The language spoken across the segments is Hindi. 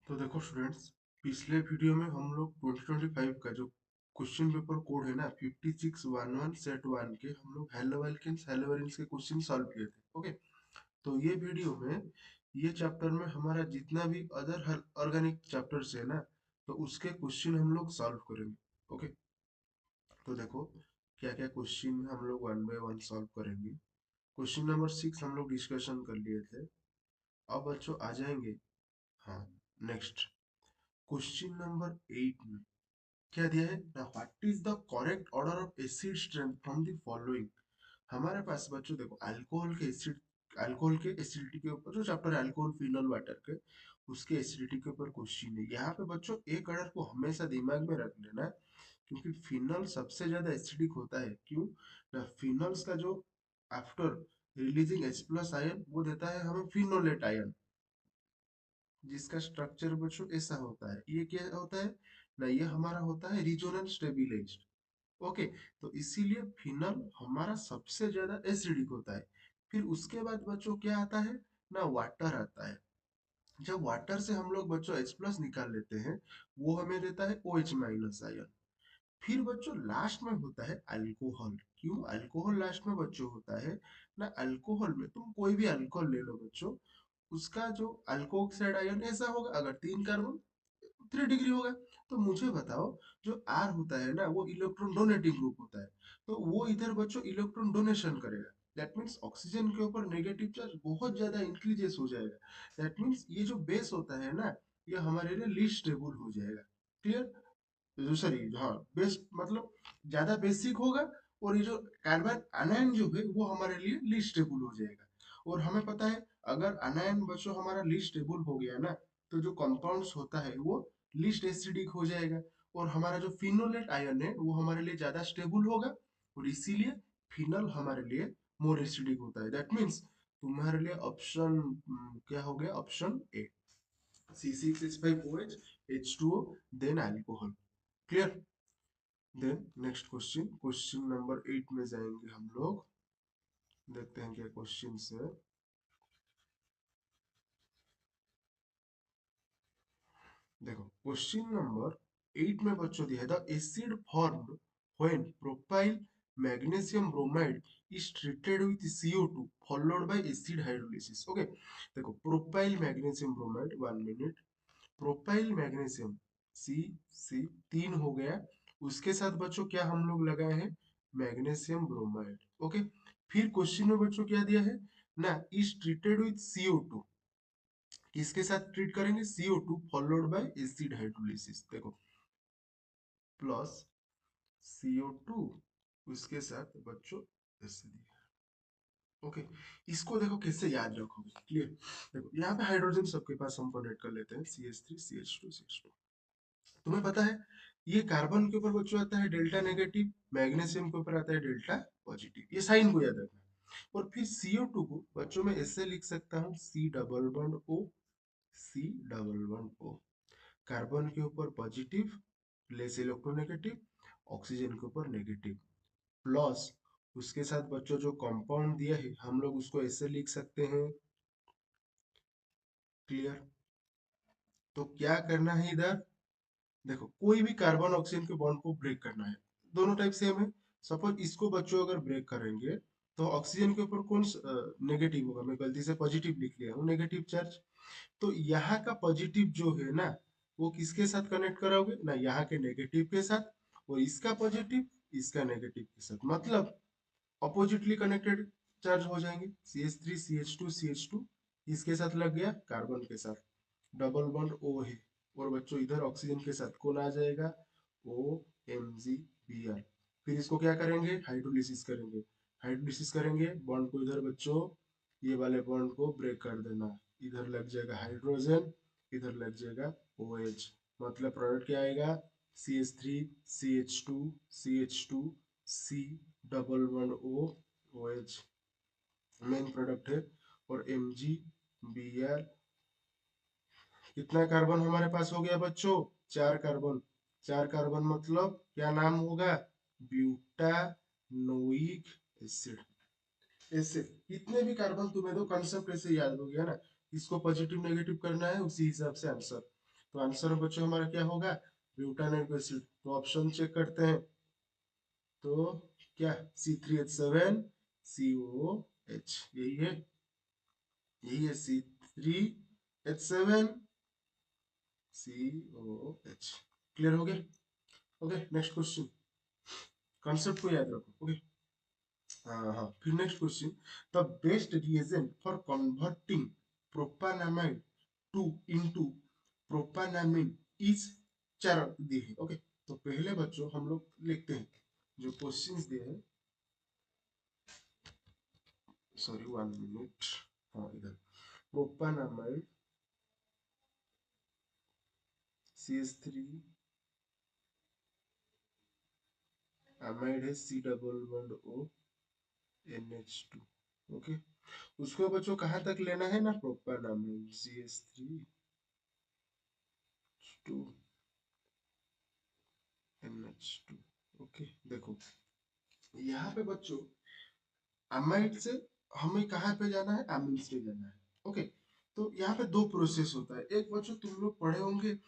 तो देखो स्टूडेंट्स, पिछले वीडियो में हम लोग 2025 का जो क्वेश्चन पेपर कोड है ना 5611 सेट वन के हम लोग हेलो एल्केन्स हेलो वेरिएंट्स के क्वेश्चन सॉल्व किए थे। ओके, तो ये वीडियो में ये चैप्टर में हमारा जितना भी अदर ऑर्गेनिक चैप्टर्स है ना, तो उसके क्वेश्चन हम लोग सॉल्व करेंगे। ओके, तो देखो क्या क्या क्वेश्चन हम लोग वन बाय वन सॉल्व करेंगे। क्वेश्चन नंबर 6 हम लोग डिस्कशन कर लिए थे। अब बच्चों आ जाएंगे। हाँ, नेक्स्ट क्वेश्चन नंबर 8 में क्या दिया है ना, what is the correct order of acid strength from the following. हमारे पास बच्चों देखो अल्कोहल के एसिडिटी के ऊपर जो चैप्टर अल्कोहल फिनोल वाटर के, उसके एसिडिटी के ऊपर क्वेश्चन है। यहाँ पे बच्चों एक ऑर्डर को हमेशा दिमाग में रख लेना, क्योंकि फिनोल सबसे ज्यादा एसिडिक होता है। क्यों ना, फिनोल्स का जो after releasing H plus ion वो देता है हमें फिनोलेट आयन, जिसका स्ट्रक्चर बच्चों ऐसा होता है। ये क्या होता है ना, ये हमारा होता है रिजोनेंस स्टेबिलाइज्ड। ओके, तो इसीलिए फिनल हमारा सबसे ज्यादा एसिडिक होता है। फिर उसके बाद बच्चों क्या आता है ना, वाटर आता है। जब वाटर से हम लोग बच्चों H प्लस निकाल लेते हैं, वो हमें देता है OH माइनस आयन। फिर बच्चों लास्ट में होता है अल्कोहल। क्यों अल्कोहल लास्ट में बच्चों होता है ना, अल्कोहल में तुम कोई भी अल्कोहल ले लो बच्चों, उसका जो अल्कोक्साइड आयन ऐसा होगा, अगर 3 कार्बन 3 डिग्री होगा। तो मुझे बताओ, जो आर होता है ना वो इलेक्ट्रॉन डोनेटिंग ग्रुप होता है, तो वो इधर बच्चों इलेक्ट्रॉन डोनेशन करेगा। दैट मीन्स ऑक्सीजन के ऊपर नेगेटिव चार्ज बहुत ज्यादा इंक्रीजेस हो जाएगा। दैट मीन्स ये जो बेस होता है ना, ये हमारे लिए लीस्ट स्टेबल हो जाएगा। क्लियर? जो सॉरी, हाँ, बेस मतलब ज्यादा बेसिक होगा। और ये जो कार्बन अनायन जो है वो हमारे लिए लीस्ट स्टेबल हो जाएगा। और हमें पता है, अगर अनायन बच्चों हमारा लीस्ट स्टेबल हो गया ना, तो जो कंपाउंड्स होता है वो लीस्ट एसिडिक हो जाएगा। और हमारा जो फिनोलेट आयन है वो हमारे लिए ज्यादा स्टेबल होगा, और इसीलिए फिनल हमारे लिए मोर एसिडिक होता है। दैट मीन्स तुम्हारे लिए ऑप्शन क्या हो गया, option A, C6H5OH H2O then alcohol. Clear? Then next question, question number 8 में जाएंगे हम लोग। देखते हैं क्या क्वेश्चन है। देखो क्वेश्चन नंबर 8 में बच्चों दिया है, the acid formed when propyl magnesium bromide is treated with CO2 followed by acid hydrolysis. Okay, देखो propyl magnesium bromide, 1 minute. Propyl magnesium C 3 हो गया, उसके साथ बच्चों क्या हम लोग लगाए हैं, मैग्नीशियम ब्रोमाइड। ओके, फिर क्वेश्चन में बच्चों क्या दिया है ना, इज ट्रीटेड विथ CO2, किसके साथ ट्रीट करेंगे, CO2 followed by acid hydrolysis. देखो प्लस CO2, उसके साथ बच्चों ऐसे दिया। ओके, इसको देखो कैसे याद रखोगे। क्लियर? देखो यहाँ पे हाइड्रोजन सबके पास हम कनेक्ट कर लेते हैं, CH3 CH2 CH2। तुम्हें पता है ये कार्बन के ऊपर बच्चों आता है डेल्टा नेगेटिव, मैग्नीशियम के ऊपर आता है डेल्टा पॉजिटिव। ये साइन को याद रखना है। और फिर CO2 को बच्चों में ऐसे लिख सकता हूँ, C double bond O, C double bond O। Carbon के ऊपर पॉजिटिव, लेस इलेक्ट्रोनेगेटिव, ऑक्सीजन के ऊपर नेगेटिव, प्लस उसके साथ बच्चों जो कंपाउंड दिया है हम लोग उसको ऐसे लिख सकते हैं। क्लियर? तो क्या करना है इधर, देखो कोई भी कार्बन ऑक्सीजन के बॉन्ड को ब्रेक करना है। दोनों टाइप सेम है। सपोज इसको बच्चों अगर ब्रेक करेंगे, तो ऑक्सीजन के ऊपर कौन नेगेटिव होगा, मैं गलती से पॉजिटिव लिख लिया हूँ, नेगेटिव चार्ज। तो यहाँ का पॉजिटिव जो है ना, वो किसके साथ कनेक्ट कराओगे ना, यहाँ के नेगेटिव के साथ। और इसका पॉजिटिव इसका नेगेटिव के साथ, मतलब अपोजिटली कनेक्टेड चार्ज हो जाएंगे। CH3 CH2 CH2, इसके साथ लग गया कार्बन के साथ, डबल बॉन्ड O है। और बच्चों इधर ऑक्सीजन के साथ कौन आ जाएगा, OMgBr। फिर इसको क्या करेंगे, हाइड्रोलिसिस करेंगे। हाइड्रोलिसिस करेंगे, बॉन्ड को इधर बच्चों ये वाले बॉन्ड को ब्रेक कर देना। इधर लग जाएगा हाइड्रोजन, इधर लग जाएगा OH। मतलब प्रोडक्ट क्या आएगा, CH3 CH2 CH2 C double bond O OH, main product है। और Mg Br, कितना कार्बन हमारे पास हो गया बच्चों, 4 कार्बन। 4 कार्बन मतलब क्या नाम होगा, ब्यूटानोइक एसिड। ऐसे कितने भी कार्बन तुम्हें दो, कंसेप्ट ऐसे याद हो गया ना, इसको पॉजिटिव नेगेटिव करना है, उसी हिसाब से आंसर। तो आंसर बच्चों हमारा क्या होगा, ब्यूटानोइक एसिड। तो ऑप्शन चेक करते हैं, तो क्या C3H7COOH, यही है C3H7COOH। क्लियर हो गया? ओके, नेक्स्ट क्वेश्चन, कॉन्सेप्ट को याद रखो। ओके, हाँ, फिर next question, the best reagent for converting propanamide to into propanamine is, चार दिए हैं। ओके, तो पहले बच्चों हम लोग लिखते हैं जो क्वेश्चंस दिए हैं। Sorry, 1 minute. हाँ, इधर प्रोपानामाइड CH3, अमाइड है C++O NH2। ओके, उसको बच्चों कहाँ तक लेना है ना, प्रोपानामाइड CH3 NH2। ओके, देखो यहाँ पे बच्चों अमाइड से हमें कहाँ पे जाना है, अमीन्स पे जाना है। ओके, तो यहाँ पे दो प्रोसेस होता है। एक बच्चों तुम लोग पढ़े होंगे,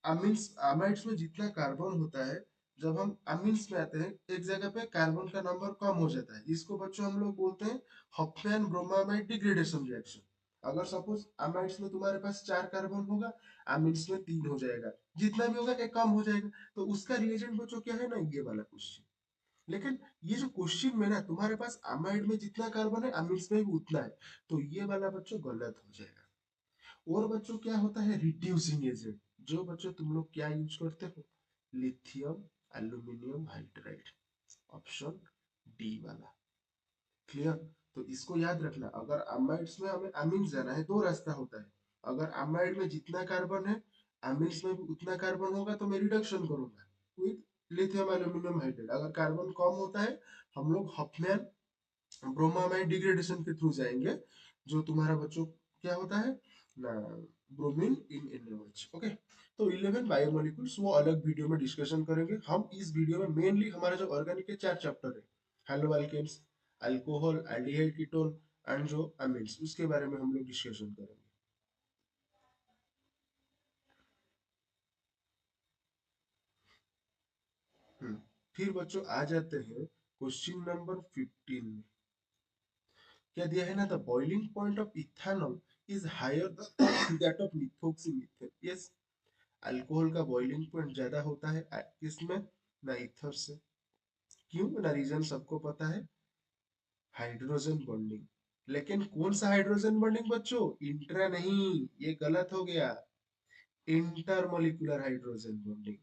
अमीन्स अमाइड्स में जितना कार्बन होता है, जब हम अमीन्स में आते हैं एक जगह पे कार्बन का नंबर कम हो जाता है, इसको बच्चों हम लोग बोलते हैं हॉफमैन ब्रोमामाइड डिग्रेडेशन रिएक्शन। अगर सपोज अमाइड्स में तुम्हारे पास 4 कार्बन होगा, अमीन्स में 3 हो जाएगा, जितना भी होगा एक कम हो जाएगा। तो उसका रिएजेंट बच्चों क्या है ना, ये वाला क्वेश्चन। लेकिन ये जो क्वेश्चन में ना तुम्हारे पास अमाइड में जितना कार्बन है अमीन्स में भी उतना है, तो ये वाला बच्चों गलत हो जाएगा। और बच्चों क्या होता है, रिड्यूसिंग एजेंट, जो बच्चों तुम लोग क्या यूज करते हो, lithium aluminium hydride, option D वाला। क्लियर? तो इसको याद रखना, अगर अमाइड्स में हमें अमीन्स जाना है, दो रास्ता होता है। अगर अमाइड में जितना कार्बन है अमीन्स में भी उतना कार्बन होगा, तो मैं रिडक्शन करूंगा विद लिथियम एल्यूमिनियम हाइड्राइड। अगर कार्बन कम होता है, हम लोग हफमैन ब्रोमामाइड डिग्रेडेशन के थ्रू जाएंगे, जो तुम्हारा बच्चों क्या होता है ना, ब्रोमीन इन NaOH। ओके, तो 11 बायोमोलिक्यूल्स वो अलग वीडियो में डिस्कशन करेंगे। हम इस वीडियो में मेनली हमारा जो ऑर्गेनिक के 4 चैप्टर है, haloalkanes, alcohol, aldehyde, ketone and जो अमीन्स, उसके बारे में हम लोग डिस्कशन करेंगे। फिर बच्चों आ जाते हैं क्वेश्चन नंबर 15 में। क्या दिया है ना, the boiling point of ethanol is higher that of methoxymethane. Yes, alcohol का बॉइलिंग पॉइंट ज्यादा होता है किसमें ना, ईथर से। क्यों ना, रीजन सबको पता है, हाइड्रोजन बॉन्डिंग। लेकिन कौन सा हाइड्रोजन बॉन्डिंग बच्चों, इंट्रा नहीं, ये गलत हो गया, इंटरमोलिकुलर हाइड्रोजन बॉन्डिंग।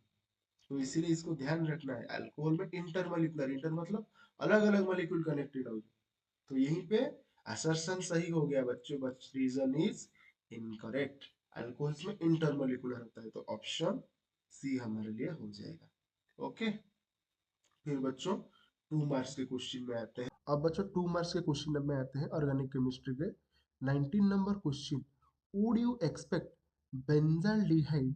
तो इसीलिए इसको ध्यान रखना है, अल्कोहल में इंटरमोलिकुलर, इंटर मतलब अलग अलग मॉलिक्यूल कनेक्टेड हो। तो यहीं पे असर्शन सही हो गया बच्चों, but reason is incorrect. Alcohols में इंटरमोलिकुलर होता है, तो ऑप्शन सी हमारे लिए हो जाएगा। ओके, फिर बच्चों 2 मार्क्स के क्वेश्चन में आते हैं। अब बच्चों 2 मार्क्स के क्वेश्चन में आते हैं ऑर्गेनिक केमिस्ट्री के। 19 number question, would you expect benzaldehyde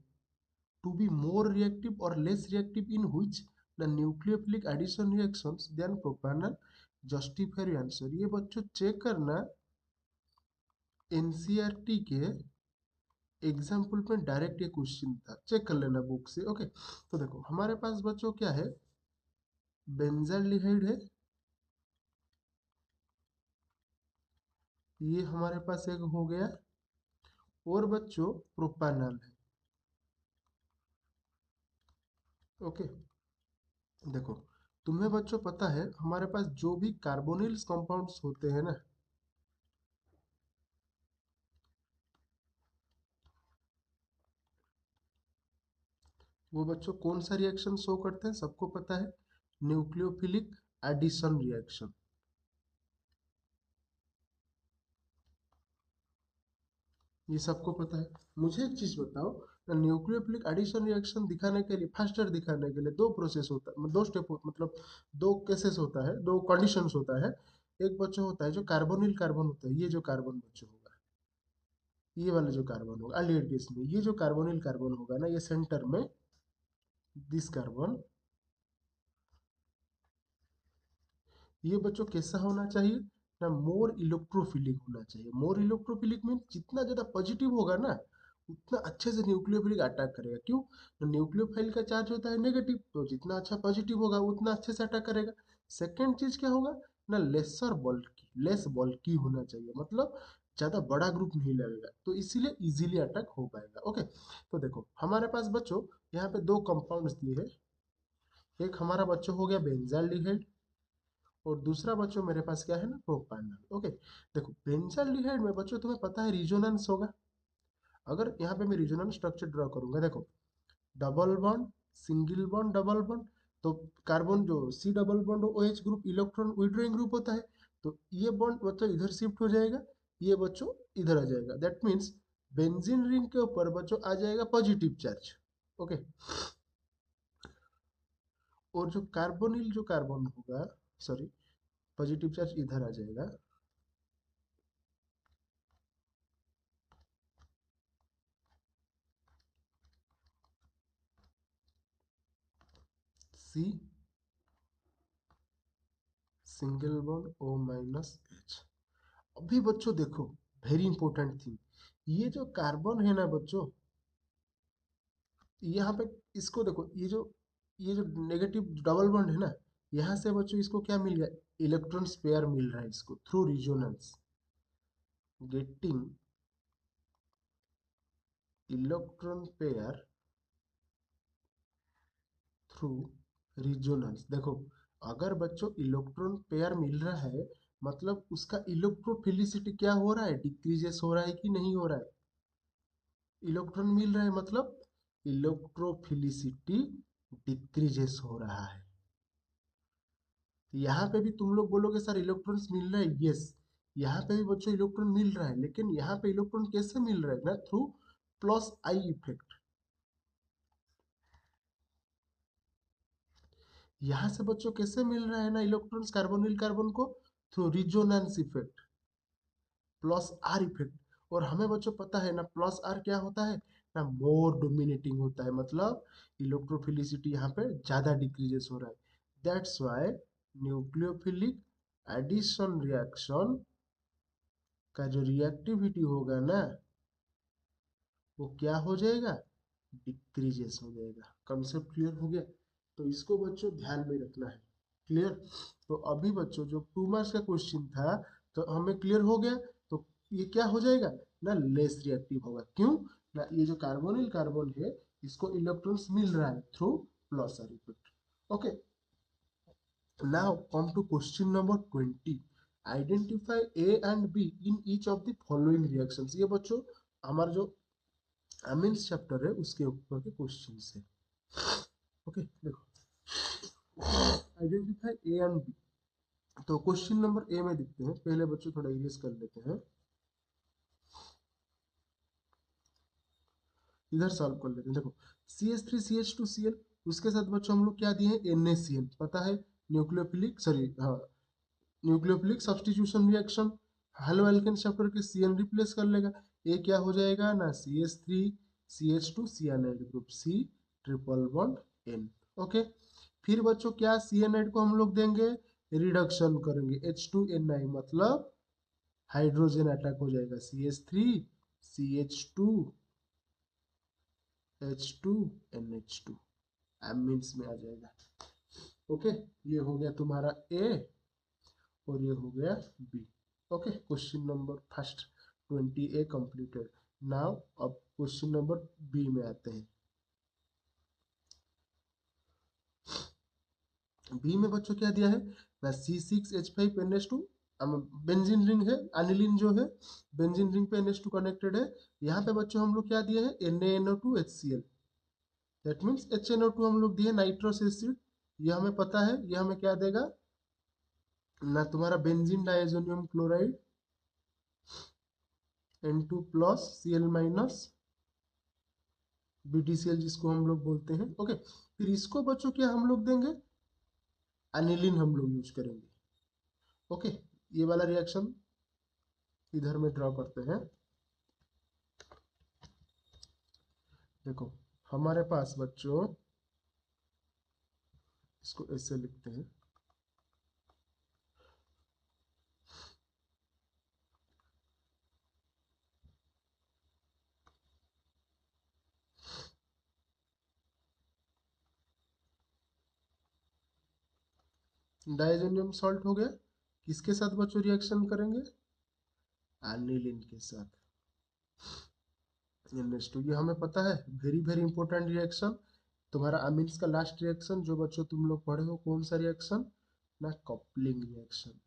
to be more reactive or less reactive in which the nucleophilic addition reactions than propanol? justify your answer। ये बच्चों चेक करना, एनसीईआरटी के एग्जाम्पल में डायरेक्ट ये क्वेश्चन था, चेक कर लेना बुक से। ओके, तो देखो हमारे पास बच्चों क्या है, बेंजाल्डिहाइड है, ये हमारे पास एक हो गया, और बच्चों प्रोपानॉल है। ओके, देखो तुम्हें बच्चों पता है हमारे पास जो भी कार्बोनिल्स कंपाउंड्स होते हैं ना, वो बच्चों कौन सा रिएक्शन शो करते हैं, सबको पता है, न्यूक्लियोफिलिक एडिशन रिएक्शन। ये सबको पता है। मुझे एक चीज बताओ, न्यूक्लियोफिलिक एडिशन रिएक्शन दिखाने के लिए, फास्टर दिखाने के लिए दो प्रोसेस होता है, दो स्टेप, मतलब दो केसेस होता है, दो कंडीशंस होता है। एक बच्चों होता है जो कार्बोनिल कार्बन होता है, ये जो कार्बन बच्चों होगा, ये वाला जो कार्बन होगा अल्डिहाइड केस में, ये जो कार्बोनिल कार्बन होगा ना, ये सेंटर में दिस कार्बन, ये बच्चों कैसा होना चाहिए ना, मोर इलेक्ट्रोफिलिक होना चाहिए। मोर इलेक्ट्रोफिलिक मीन जितना ज्यादा पॉजिटिव होगा ना, उतना अच्छे से न्यूक्लियोफिलिक अटैक करेगा। क्यों? तो न्यूक्लियोफाइल का चार्ज होता है नेगेटिव, तो जितना अच्छा पॉजिटिव होगा उतना अच्छे से अटैक करेगा। सेकेंड चीज क्या होगा ना, लेसर बल्की, लेस बल्की होना चाहिए, मतलब ज्यादा बड़ा ग्रुप नहीं लगेगा, तो इसीलिए इजीली अटैक हो पाएगा। ओके, तो देखो हमारे पास बच्चों यहाँ पे दो कंपाउंड्स दिए हैं। एक हमारा बच्चों हो गया बेंजाल्डिहाइड, और दूसरा बच्चों मेरे पास क्या है ना, प्रोपानॉल। ओके, देखो बेंजाल्डिहाइड में बच्चों तुम्हें पता है रिजोनेंस होगा। अगर यहाँ पे मैं रिजोनेंस स्ट्रक्चर ड्रॉ करूंगा, देखो double bond, single bond, double bond, तो कार्बन जो C double bond OH group electron withdrawing group होता है, तो ये बॉन्ड बच्चों इधर शिफ्ट हो जाएगा, ये बच्चों इधर आ जाएगा। दैट मीन्स बेंजीन रिंग के ऊपर बच्चों आ जाएगा पॉजिटिव चार्ज। ओके, और जो कार्बोनिल जो कार्बन होगा, सॉरी, पॉजिटिव चार्ज इधर आ जाएगा। C single bond O-H। अभी बच्चों देखो, वेरी इंपॉर्टेंट थिंग, ये जो कार्बन है ना बच्चों, यहाँ पे इसको देखो, ये जो नेगेटिव डबल बॉन्ड है ना, यहाँ से बच्चों इसको क्या मिल गया, इलेक्ट्रॉन पेयर मिल रहा है इसको through resonance, getting electron pair through resonance. देखो अगर बच्चों इलेक्ट्रॉन पेयर मिल रहा है, मतलब उसका इलेक्ट्रोफिलिसिटी क्या हो रहा है, डिक्रीजेस हो रहा है कि नहीं हो रहा है। इलेक्ट्रॉन मिल रहा है मतलब इलेक्ट्रोफिलिसिटी डिक्रीजेस हो रहा है। तो यहाँ पे भी तुम लोग बोलोगे सर इलेक्ट्रॉन्स मिल रहा है, यस, यहाँ पे भी बच्चों इलेक्ट्रॉन मिल रहा है, लेकिन यहाँ पे इलेक्ट्रॉन कैसे मिल रहा है ना, थ्रू प्लस आई इफेक्ट। यहाँ से बच्चों कैसे मिल रहा है ना इलेक्ट्रॉन्स कार्बोनिल कार्बन को, through resonance effect, plus are effect. और हमें बच्चों पता है ना प्लस आर क्या होता है ना, मोर डोमिनेटिंग होता है, मतलब इलेक्ट्रोफिलिसिटी यहाँ पे ज्यादा डिक्रीजेस हो रहा है। That's why nucleophilic addition reaction का जो रिएक्टिविटी होगा ना, वो क्या हो जाएगा, डिक्रीजेस हो जाएगा। कंसेप्ट क्लियर हो गया? तो इसको बच्चों ध्यान में रखना है। क्लियर? तो अभी बच्चों जो 2 मार्क्स का क्वेश्चन था, तो हमें क्लियर हो गया। तो ये क्या हो जाएगा ना, लेस रिएक्टिव होगा। क्यों ना, ये जो कार्बोनिल कार्बन है, इसको इलेक्ट्रॉन्स मिल रहा है through plus are effect. Okay, now come to question number 20. Identify A and B in each of the following reactions। ये बच्चों हमारा जो अमीन्स चैप्टर है उसके ऊपर के क्वेश्चन है। ओके, देखो आइडेंटिफाई ए एंड बी। तो क्वेश्चन नंबर ए में देखते हैं, पहले बच्चों थोड़ा इरेज कर लेते हैं, इधर सॉल्व कर लेते हैं। देखो CH3CH2Cl, उसके साथ बच्चों हम लोग क्या दिए हैं, NaCl, पता है न्यूक्लियोफिलिक, सॉरी हाँ, nucleophilic substitution reaction, haloalkane chapter के CN रिप्लेस कर लेगा। ए क्या हो जाएगा ना, CH3CH2 cyanide group, C triple bond N। Okay, फिर बच्चों क्या सियानाइड को हम लोग देंगे, रिडक्शन करेंगे H2NI, मतलब हाइड्रोजन अटैक हो जाएगा, CH3CH2H2NH2 एमीन्स में आ जाएगा। ओके, ये हो गया तुम्हारा ए, और ये हो गया B. Okay, question number first 20A completed. Now अब क्वेश्चन नंबर बी में आते हैं। बी में बच्चों क्या दिया है ना, C6H5NH2, बेंजीन रिंग है, अनिलीन जो है बेंजीन रिंग पे NH2 कनेक्टेड है। यहाँ पे बच्चों हम लोग क्या दिए हैं, NaNO2HCl, दैट मीन्स HNO2 हम लोग दिए नाइट्रोस एसिड। ये हमें पता है, ये हमें क्या देगा ना, तुम्हारा benzene diazonium chloride N2 plus Cl minus BTCl, जिसको हम लोग बोलते हैं। ओके, फिर इसको बच्चों क्या हम लोग देंगे, अनिलीन हम लोग यूज करेंगे। ओके, ये वाला रिएक्शन इधर में ड्रॉ करते हैं। देखो हमारे पास बच्चों, इसको ऐसे लिखते हैं, डायजोनियम सॉल्ट हो गया। किसके साथ बच्चों रिएक्शन करेंगे? एनिलीन के साथ। NH2, ये हमें पता है, वेरी वेरी इंपॉर्टेंट रिएक्शन। तुम्हारा अमीन्स का लास्ट रिएक्शन जो बच्चों तुम लोग पढ़े हो, कौन सा रिएक्शन? ना कपलिंग रिएक्शन।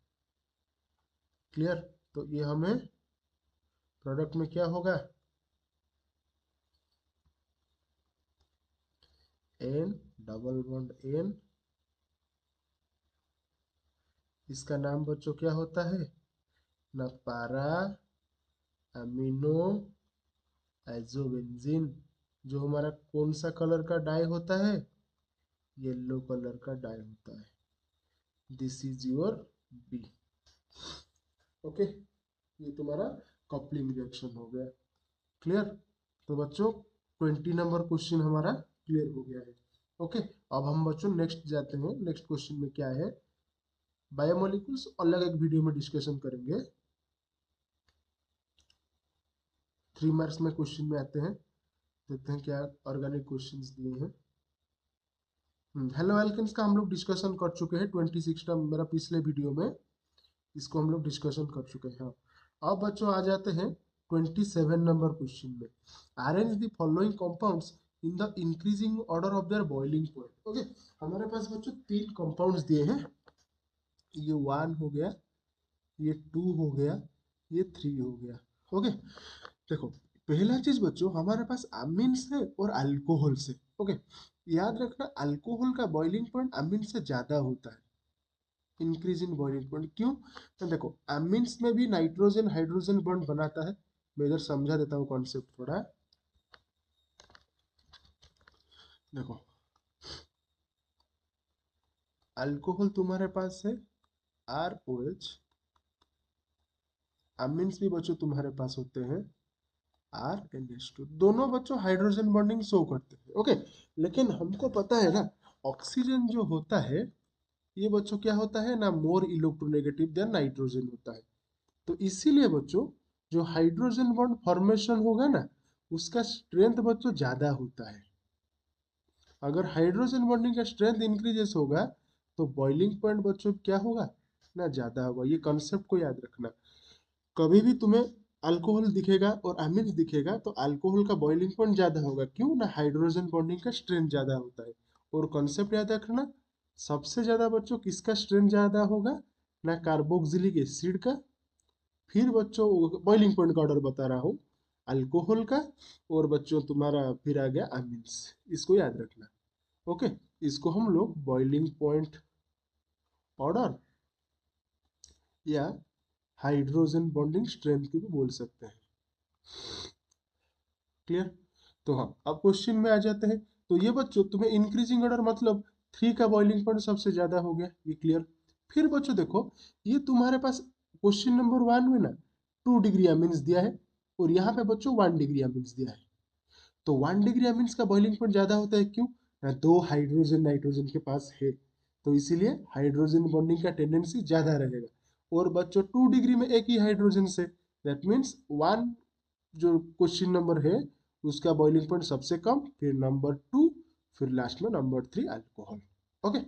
क्लियर? तो ये हमें प्रोडक्ट में क्या होगा? एन डबल बॉन्ड एन, इसका नाम बच्चों क्या होता है? ना पारा अमीनो आइसोबेंजीन। जो हमारा कौन सा कलर का डाई होता है? येलो कलर का डाई होता है। This is your B. Okay, ये तुम्हारा कपलिंग रिएक्शन हो गया। क्लियर? तो बच्चों 20 नंबर क्वेश्चन हमारा क्लियर हो गया है। ओके, अब हम बच्चों नेक्स्ट जाते हैं। नेक्स्ट क्वेश्चन में क्या है? बायोमोलिक्यूल्स अलग एक वीडियो में डिस्कशन करेंगे। 3 मार्क्स में क्वेश्चन में आते हैं। देखते हैं क्या ऑर्गेनिक क्वेश्चंस दिए हैं। हेलो एल्केन्स का हम लोग डिस्कशन कर चुके हैं 26 मेरा पिछले वीडियो में, इसको हम लोग डिस्कशन कर चुके हैं। हाँ, अब बच्चों आ जाते हैं 27 नंबर क्वेश्चन में। Arrange the following compounds in the increasing order of their boiling point. Okay, हमारे पास बच्चों 3 कंपाउंड्स दिए हैं। ये 1 हो गया, ये 2 हो गया, ये 3 हो गया। ओके, देखो पहला चीज बच्चों हमारे पास अमीन्स है और अल्कोहल से। ओके, याद रखना अल्कोहल का बॉइलिंग पॉइंट अमीन से ज्यादा होता है। इंक्रीज इन बॉइलिंग पॉइंट क्यों? तो देखो अमीन्स में भी नाइट्रोजन हाइड्रोजन बॉन्ड बनाता है। मैं इधर समझा देता हूँ कॉन्सेप्ट थोड़ा। देखो अल्कोहल तुम्हारे पास है ROH, अमीन्स भी बच्चों तुम्हारे पास होते हैं RNH2। दोनों बच्चों हाइड्रोजन बॉन्डिंग शो करते हैं। ओके, लेकिन हमको पता है ना ऑक्सीजन जो होता है ये बच्चों क्या होता है ना, मोर इलेक्ट्रोनेगेटिव देन नाइट्रोजन होता है। तो इसीलिए बच्चों जो हाइड्रोजन बॉन्ड फॉर्मेशन होगा ना उसका स्ट्रेंथ बच्चों ज्यादा होता है। अगर हाइड्रोजन बॉन्डिंग का स्ट्रेंथ इंक्रीजेस होगा तो बॉइलिंग पॉइंट बच्चों क्या होगा ना, ज्यादा होगा। ये कॉन्सेप्ट को याद रखना। कभी भी तुम्हें अल्कोहल दिखेगा और अमीन्स दिखेगा तो अल्कोहल का बॉइलिंग पॉइंट ज्यादा होगा। क्यों ना, हाइड्रोजन बॉन्डिंग का स्ट्रेंथ ज्यादा होता है। और कॉन्सेप्ट याद रखना, सबसे ज्यादा बच्चों किसका स्ट्रेंथ ज्यादा होगा ना, कार्बोक्सिलिक एसिड का। फिर बच्चों बॉइलिंग पॉइंट का ऑर्डर बता रहा हूँ, अल्कोहल का, और बच्चों तुम्हारा फिर आ गया अमीन्स। इसको याद रखना। ओके, इसको हम लोग बॉइलिंग पॉइंट ऑर्डर या हाइड्रोजन बॉन्डिंग स्ट्रेंथ की भी बोल सकते हैं। क्लियर? तो हाँ, अब क्वेश्चन में आ जाते हैं। तो ये बच्चों तुम्हें इंक्रीजिंग ऑर्डर मतलब 3 का बॉइलिंग पॉइंट सबसे ज्यादा हो गया, ये क्लियर। फिर बच्चों देखो ये तुम्हारे पास क्वेश्चन नंबर 1 में ना 2 डिग्री अमीन्स दिया है और यहाँ पे बच्चों 1 डिग्री अमीन्स दिया है। तो 1 डिग्री अमीन्स का बॉइलिंग पॉइंट ज्यादा होता है। क्यों ना, 2 हाइड्रोजन नाइट्रोजन के पास है तो इसीलिए हाइड्रोजन बॉन्डिंग का टेंडेंसी ज्यादा रहेगा। और बच्चों 2 डिग्री में एक ही हाइड्रोजन से, दैट मीन्स 1 जो क्वेश्चन नंबर है उसका बॉइलिंग पॉइंट सबसे कम, फिर नंबर 2, फिर लास्ट में नंबर 3 अल्कोहल। ओके,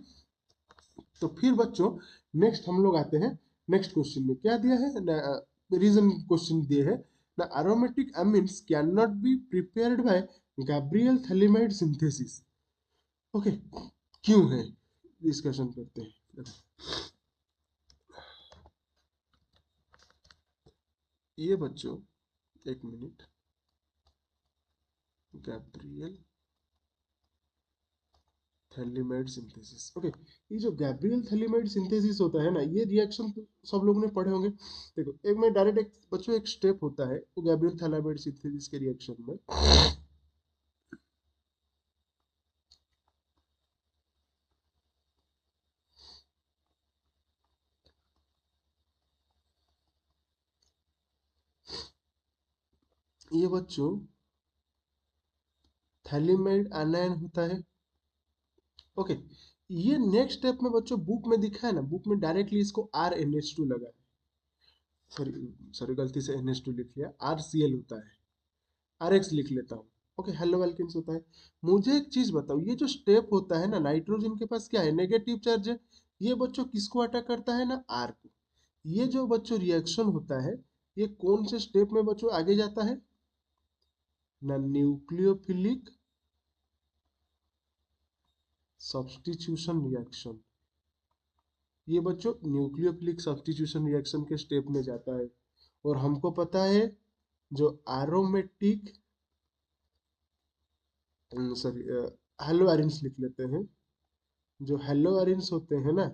तो फिर बच्चों नेक्स्ट हम लोग आते हैं। नेक्स्ट क्वेश्चन में क्या दिया है, रीजन क्वेश्चन दिए है ना, aromatic amines can not be prepared by Gabriel phthalimide synthesis. Okay, क्यों है डिस्कशन करते हैं। ये बच्चों एक minute, Gabriel phthalimide synthesis. Okay, ये जो गैब्रियल थैलिमाइड सिंथेसिस होता है ना, ये रिएक्शन तो सब लोग ने पढ़े होंगे। देखो एक में डायरेक्ट एक बच्चों एक स्टेप होता है वो गैब्रियल थैलिमाइड सिंथेसिस के रिएक्शन में। ये बच्चों थैलिमाइड आनायन होता है। ओके, ये नेक्स्ट स्टेप में बच्चों बुक में दिखा है ना, बुक में डायरेक्टली इसको RNH2 लगा है। सॉरी सॉरी, गलती से NH2 लिख लिया, RCl होता है। RX लिख लेता हूँ। ओके, हेलो एल्केन्स होता है। मुझे एक चीज बताओ, ये जो स्टेप होता है ना, नाइट्रोजन के पास क्या है, नेगेटिव चार्ज है। ये बच्चों किसको अटैक करता है ना, आर को। ये जो बच्चों रिएक्शन होता है ये कौन से स्टेप में बच्चों आगे जाता है ना, न्यूक्लियोफिलिक सब्स्टिट्यूशन रिएक्शन। ये बच्चों न्यूक्लियोफिलिक सब्स्टिट्यूशन रिएक्शन के स्टेप में जाता है। और हमको पता है जो एरोमेटिक, सॉरी, हेलो एरिन्स लिख लेते हैं। जो हेलो एरिन्स होते हैं ना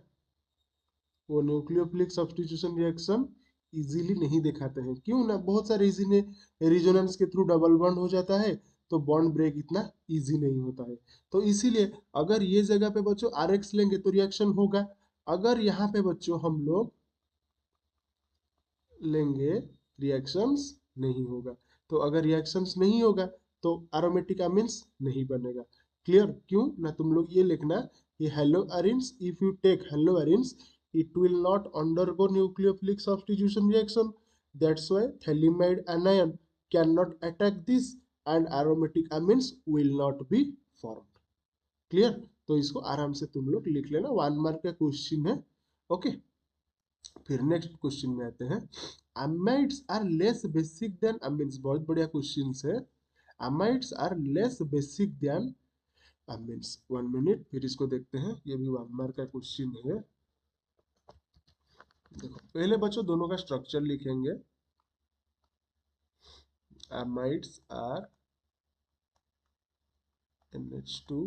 वो न्यूक्लियोफिलिक सब्स्टिट्यूशन रिएक्शन इजीली नहीं दिखाते हैं। क्यों ना, बहुत सारे इजी ने रिजोनेंस के थ्रू डबल बॉन्ड हो जाता है तो बॉन्ड ब्रेक इतना इजी नहीं होता है। तो इसीलिए अगर ये जगह पे बच्चों आर एक्स लेंगे तो रिएक्शन होगा। अगर यहाँ पे बच्चों हम लोग लेंगे रिएक्शंस नहीं होगा। तो अगर रिएक्शंस नहीं होगा तो एरोमेटिक अमीन्स नहीं बनेगा। क्लियर? क्यों ना, तुम लोग ये लिखना कि haloarenes, if you take haloarenes it will not undergo nucleophilic substitution reaction. That's why thalidomide anion cannot attack this and aromatic amines will not be formed. Clear? तो इसको आराम से तुम लोग लिख लेना, 1 मार्क का क्वेश्चन है। ओके, फिर नेक्स्ट क्वेश्चन में आते हैं। Amides are less basic than amines. बहुत बढ़िया क्वेश्चन है। Amides are less basic than amines. 1 minute, फिर इसको देखते हैं। ये भी 1 मार्क का क्वेश्चन है। देखो पहले बच्चों दोनों का स्ट्रक्चर लिखेंगे। अमाइड्स आर NH2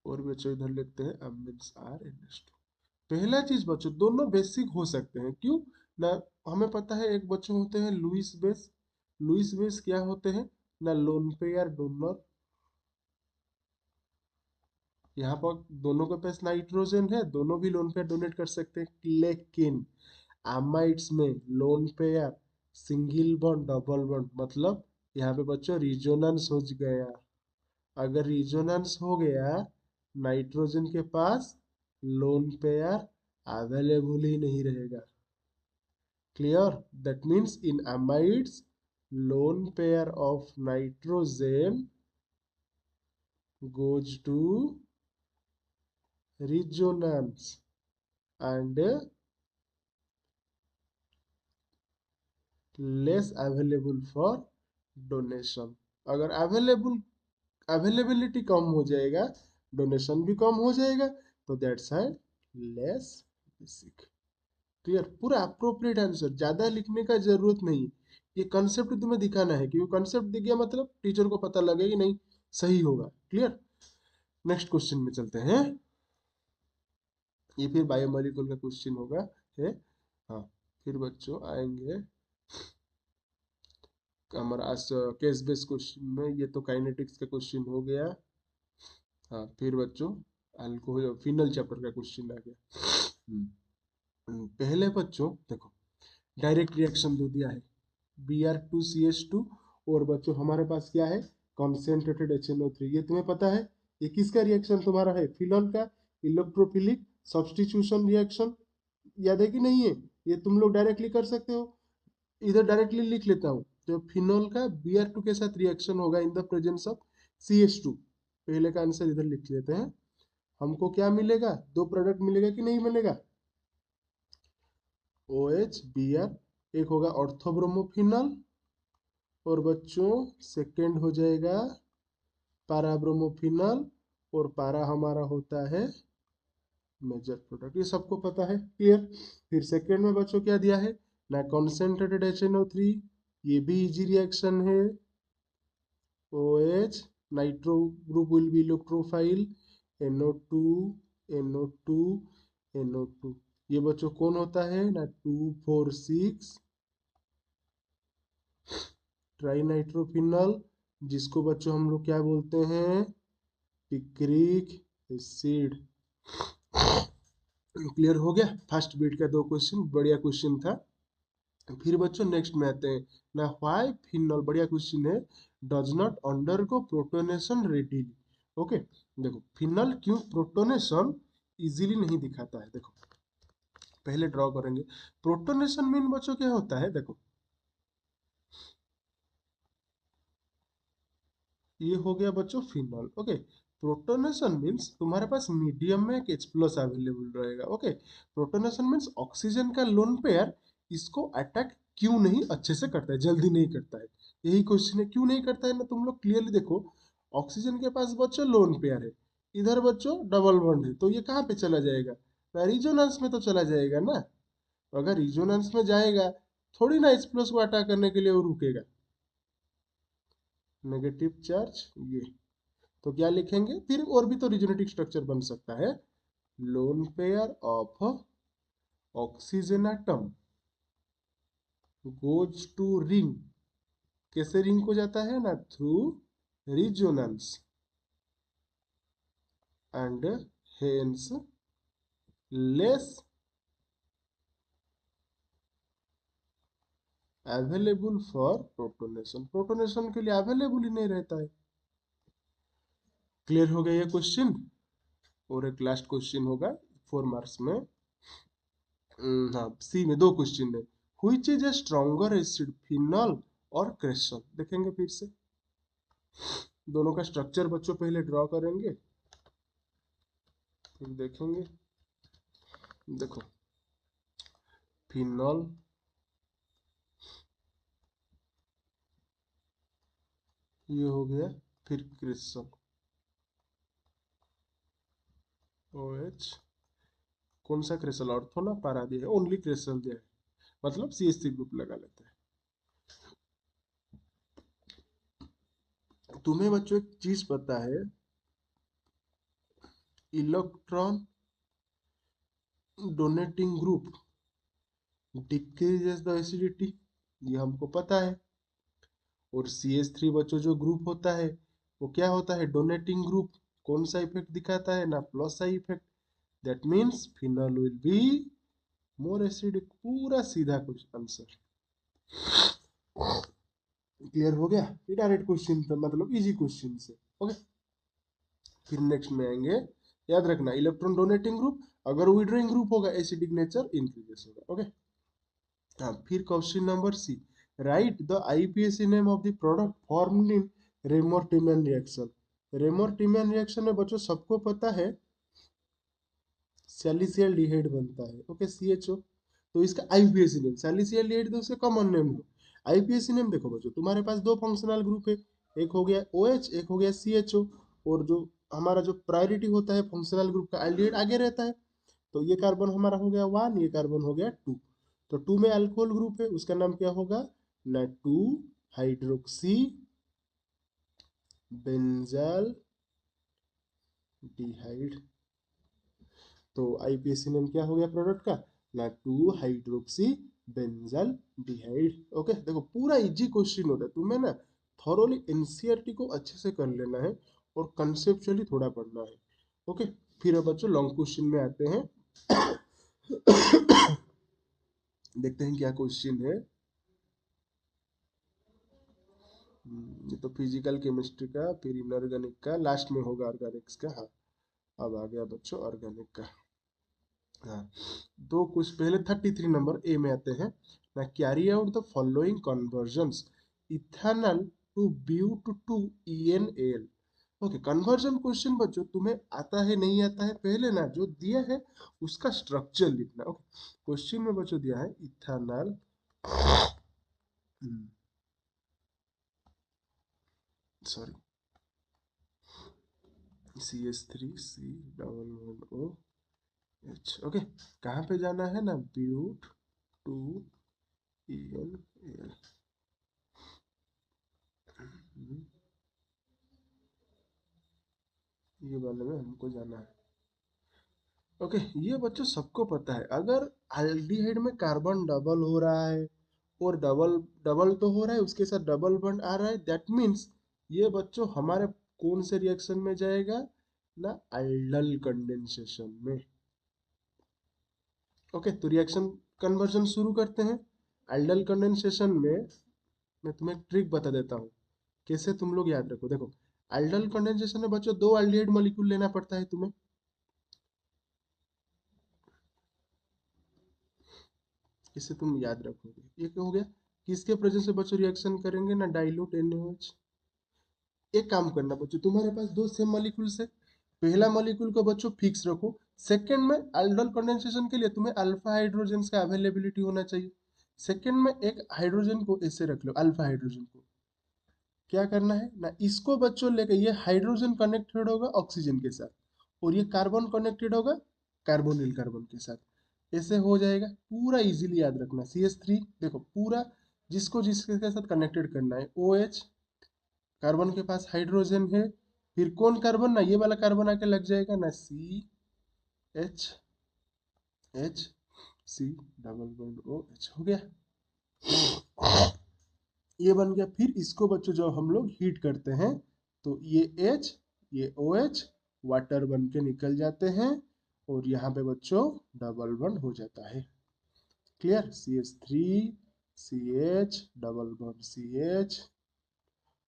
और बच्चों इधर लिखते हैं अमीन्स आर NH2। पहला चीज बच्चों दोनों बेसिक हो सकते हैं। क्यों ना, हमें पता है एक बच्चों होते हैं लुईस बेस। लुईस बेस क्या होते हैं ना, लोन पेयर डोनर। यहाँ पर दोनों के पास नाइट्रोजन है, दोनों भी लोन पेयर डोनेट कर सकते हैं। लेकिन अमाइड्स में lone pair single bond double bond, मतलब यहाँ पे बच्चों रिजोनेंस हो गया। अगर रिजोनेंस हो गया नाइट्रोजन के पास लोन पेयर अवेलेबल ही नहीं रहेगा। Clear? That means in amides loan pair of nitrogen goes to resonance and less available for donation। अगर अवेलेबिलिटी कम हो जाएगा डोनेशन भी कम हो जाएगा, तो दैट्स है लेस बेसिक। क्लियर? पूरा अप्रोप्रिएट आंसर, ज्यादा लिखने का जरूरत नहीं। ये कंसेप्ट तुम्हें दिखाना है, क्योंकि कंसेप्ट दिख गया मतलब टीचर को पता लगे कि नहीं सही होगा। क्लियर? नेक्स्ट क्वेश्चन में चलते हैं। ये फिर बायोमोलिकुल का क्वेश्चन होगा है। हाँ, फिर बच्चों आएंगे हमारा आज केस बेस्ड क्वेश्चन में। ये तो काइनेटिक्स का क्वेश्चन हो गया। हाँ, फिर बच्चों अल्कोहल फिनल चैप्टर का क्वेश्चन आ गया। पहले बच्चों देखो डायरेक्ट रिएक्शन दो दिया है, Br2CH2 और बच्चों हमारे पास क्या है, कॉन्सेंट्रेटेड HNO3। ये तुम्हें पता है ये किसका रिएक्शन तुम्हारा है, फिनॉल का इलेक्ट्रोफिलिक सब्स्टिट्यूशन रिएक्शन। याद है कि नहीं है? ये तुम लोग डायरेक्टली कर सकते हो। इधर डायरेक्टली लिख लेता हूँ। तो फिनॉल का Br2 के साथ रिएक्शन होगा इन द प्रेजेंस ऑफ CH2। पहले का आंसर इधर लिख लेते हैं। हमको क्या मिलेगा, दो प्रोडक्ट मिलेगा कि नहीं मिलेगा, OH Br, एक होगा ऑर्थोब्रोमोफिनॉल और बच्चों सेकेंड हो जाएगा पैराब्रोमोफिनॉल। और पैरा हमारा होता है मेजर प्रोडक्ट। ये सबको पता है। क्लियर? फिर सेकेंड में बच्चों क्या दिया है ना, कॉन्सेंट्रेटेड HNO3। ये भी इजी रिएक्शन है। OH nitro group will be electrophile, NO2 NO2 NO2। ये बच्चों कौन होता है ना, 2,4,6 ट्राई नाइट्रोफिनॉल, जिसको बच्चों हम लोग क्या बोलते हैं, पिक्रिक एसिड। क्लियर हो गया? फर्स्ट बीट का दो क्वेश्चन, बढ़िया क्वेश्चन था। फिर बच्चों नेक्स्ट में आते हैं ना, व्हाई फिनॉल, बढ़िया क्वेश्चन है, does not undergo protonation readily. Okay, देखो फिनॉल क्यों प्रोटोनेशन इजीली नहीं दिखाता है। देखो पहले ड्रॉ करेंगे। प्रोटोनेशन मीन बच्चों क्या होता है, देखो ये हो गया बच्चों फिनॉल। ओके, प्रोटोनेशन मीन्स तुम्हारे पास मीडियम में एक H प्लस अवेलेबल रहेगा। ओके, प्रोटोनेशन मीन्स ऑक्सीजन का लोन पेयर इसको अटैक क्यों नहीं अच्छे से करता है, जल्दी नहीं करता है। यही क्वेश्चन है, क्यों नहीं करता है ना, तुम लोग क्लियरली देखो। ऑक्सीजन के पास बच्चों लोन पेयर है, इधर बच्चों डबल बॉन्ड है, तो ये कहाँ पे चला जाएगा, रिजोनेंस में तो चला जाएगा ना। तो अगर रिजोनेंस में जाएगा थोड़ी ना H प्लस को अटैक करने के लिए वो रुकेगा। नेगेटिव चार्ज ये, तो क्या लिखेंगे फिर, और भी तो रिजोनेटिव स्ट्रक्चर बन सकता है। Lone pair of oxygen atom goes to ring, कैसे रिंग को जाता है ना, through resonance and hence less available for protonation, protonation के लिए अवेलेबल ही नहीं रहता है। क्लियर हो गया ये क्वेश्चन। और एक लास्ट क्वेश्चन होगा 4 मार्क्स में। हाँ, सी में दो क्वेश्चन है। Which is a stronger acid, phenol और क्रेसॉल, देखेंगे फिर से। दोनों का स्ट्रक्चर बच्चों पहले ड्रॉ करेंगे, फिर देखेंगे। देखो, फिनॉल ये हो गया, फिर क्रिस्टल ओ एच, कौन सा क्रिस्टल, ऑर्थो ना पारा दिया है, ओनली क्रिस्टल दिया है, मतलब CH3 ग्रुप लगा लेते हैं। तुम्हें बच्चों एक चीज पता है, electron donating group decreases the acidity, ये हमको पता है। और CH3 बच्चों जो ग्रुप होता है वो क्या होता है, डोनेटिंग ग्रुप। कौन सा इफेक्ट दिखाता है ना, प्लस सा effect. That means phenol will be more acidic, पूरा सीधा कुछ आंसर। क्लियर हो गया, ये डायरेक्ट क्वेश्चन था, मतलब इजी क्वेश्चन से। ओके, फिर नेक्स्ट में आएंगे। याद रखना, इलेक्ट्रॉन डोनेटिंग ग्रुप, अगर विड्रॉइंग ग्रुप होगा एसिडिक नेचर इंक्रीजेस होगा। ओके, हाँ, फिर question number C, write the IUPAC name of the product formed in Reimer Tiemann reaction. Reimer Tiemann reaction में बच्चों सबको पता है सैलिसियल डिहाइड बनता है। ओके, CHO, तो इसका आईपीएसी नेम, सैलिसियल डिहाइड तो उसका कॉमन नेम हो। आईपीएसी नेम देखो बच्चों, तुम्हारे पास दो फंक्शनल ग्रुप है, एक हो गया OH, एक हो गया CHO। और जो हमारा जो प्रायोरिटी होता है फंक्शनल ग्रुप का, एल्डिहाइड आगे रहता है। तो ये कार्बन हमारा हो गया 1, ये कार्बन हो गया 2। तो 2 में अल्कोहल ग्रुप है, उसका नाम क्या होगा ना, 2 हाइड्रोक्सी बेंजल डिहाइड। तो आईपीएसी नेम क्या हो गया प्रोडक्ट का ना, 2 हाइड्रोक्सी बेंजल डिहाइड। ओके, देखो पूरा इजी क्वेश्चन होता है, तुम्हें ना थॉरोली एनसीईआरटी को अच्छे से कर लेना है और कंसेप्चुअली थोड़ा पढ़ना है। ओके, फिर अब बच्चों लॉन्ग क्वेश्चन में आते हैं। देखते हैं क्या क्वेश्चन है। ये तो फिजिकल केमिस्ट्री का, फिर इनऑर्गेनिक का, लास्ट में होगा ऑर्गेनिक्स का। हाँ, अब आ गया बच्चों ऑर्गेनिक का। हाँ, दो कुछ पहले 33 नंबर ए में आते हैं ना, carry out the following conversions, ethanol to but two ENAL। Okay, conversion question बच्चों तुम्हें आता है नहीं आता है, पहले ना जो दिया है उसका स्ट्रक्चर लिखना। ओके, क्वेश्चन में बच्चों दिया है ethanol, sorry, CH3 C, okay, कहाँ पे जाना है ना, ब्यूट टू ENAL। ये वाले में हमको जाना है। ओके, ये बच्चों सबको पता है, अगर एल्डिहाइड में कार्बन डबल हो रहा है और डबल डबल तो हो रहा है, उसके साथ डबल बॉन्ड आ रहा है, दैट मीन्स ये बच्चों हमारे कौन से रिएक्शन में जाएगा ना, एल्डल कंडेंसेशन में। ओके, तो रिएक्शन कन्वर्जन शुरू करते हैं। एल्डल कंडेंसेशन में मैं तुम्हें एक ट्रिक बता देता हूँ, कैसे तुम लोग याद रखो। देखो, एल्डल कंडेंसेशन में बच्चों दो एल्डिहाइड मॉलिक्यूल लेना पड़ता है तुम्हें। इसे तुम याद रखोगे, ये क्या हो गया, किसके प्रेजेंस से बच्चों रिएक्शन करेंगे ना, डाइल्यूट NaOH। एक काम करना बच्चों, तुम्हारे पास दो सेम मॉलिक्यूल्स है, पहला मॉलिक्यूल को बच्चों फिक्स रखो, सेकंड में अल्डोल कंडेंसेशन के लिए तुम्हें अल्फा हाइड्रोजन का अवेलेबिलिटी होना चाहिए। सेकंड में एक हाइड्रोजन को ऐसे रख लो, अल्फा हाइड्रोजन को। क्या करना है ना, इसको बच्चों लेके, ये हाइड्रोजन कनेक्टेड होगा ऑक्सीजन के साथ और ये कार्बन कनेक्टेड होगा कार्बोनिल कार्बन के साथ, ऐसे हो जाएगा। पूरा इजीली याद रखना, CH3 देखो पूरा, जिसको जिसके साथ कनेक्टेड करना है, OH, कार्बन के पास हाइड्रोजन है, फिर कौन कार्बन, ना ये वाला कार्बन आके लग जाएगा ना, CH C double bond OH, हो गया। ये बन गया। फिर इसको बच्चों जब हम लोग हीट करते हैं तो ये H, ये OH वाटर बन के निकल जाते हैं और यहाँ पे बच्चों डबल बॉन्ड हो जाता है। Clear, CH3 CH double bond CH,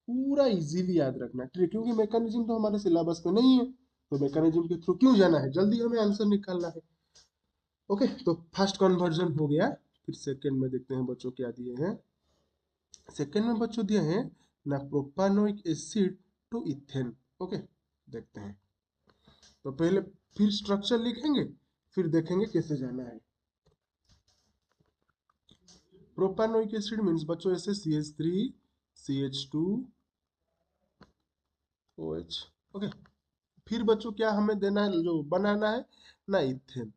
पूरा इजीली याद रखना ठीक, क्योंकि मैकेनिज्म तो हमारे सिलेबस में नहीं है, तो मैकेनिज्म के थ्रू क्यों जाना है, जल्दी हमें आंसर निकालना है। ओके, तो फर्स्ट कन्वर्जन हो गया। फिर सेकंड में देखते हैं बच्चों क्या दिए हैं। सेकंड में बच्चों दिए हैं ना, propanoic acid to ethane. Okay, देखते हैं। तो पहले फिर स्ट्रक्चर लिखेंगे, फिर देखेंगे कैसे जाना है। प्रोपानोइक एसिड मीन्स बच्चों ऐसे CH3 CH2 OH। ओके, फिर बच्चों क्या हमें देना है, जो बनाना है ना, इथेन।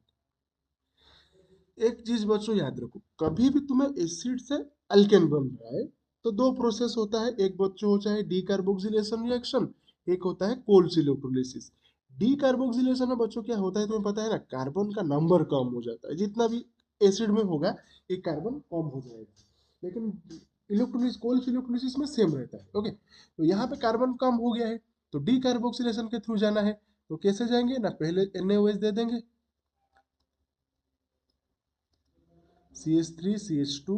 एक चीज बच्चों याद रखो, कभी भी तुम्हें एसिड से अल्केन बन रहा है तो दो प्रोसेस होता है, एक बच्चों होता है डी कार्बोक्सिलेशन रिएक्शन, एक होता है कोल्ड इलेक्ट्रोलिसिस। डी कार्बोक्सिलेशन में बच्चों क्या होता है तुम्हें पता है ना, कार्बन का नंबर कम हो जाता है, जितना भी एसिड में होगा एक कार्बन कम हो जाएगा, लेकिन इलेक्ट्रोलिस कोल्ड इलेक्ट्रोलिसिस में सेम रहता है। ओके, तो यहाँ पे कार्बन कम हो गया है तो डी कार्बोक्सिलेशन के थ्रू जाना है। तो कैसे जाएंगे ना, पहले NaOH दे देंगे, CH3 CH2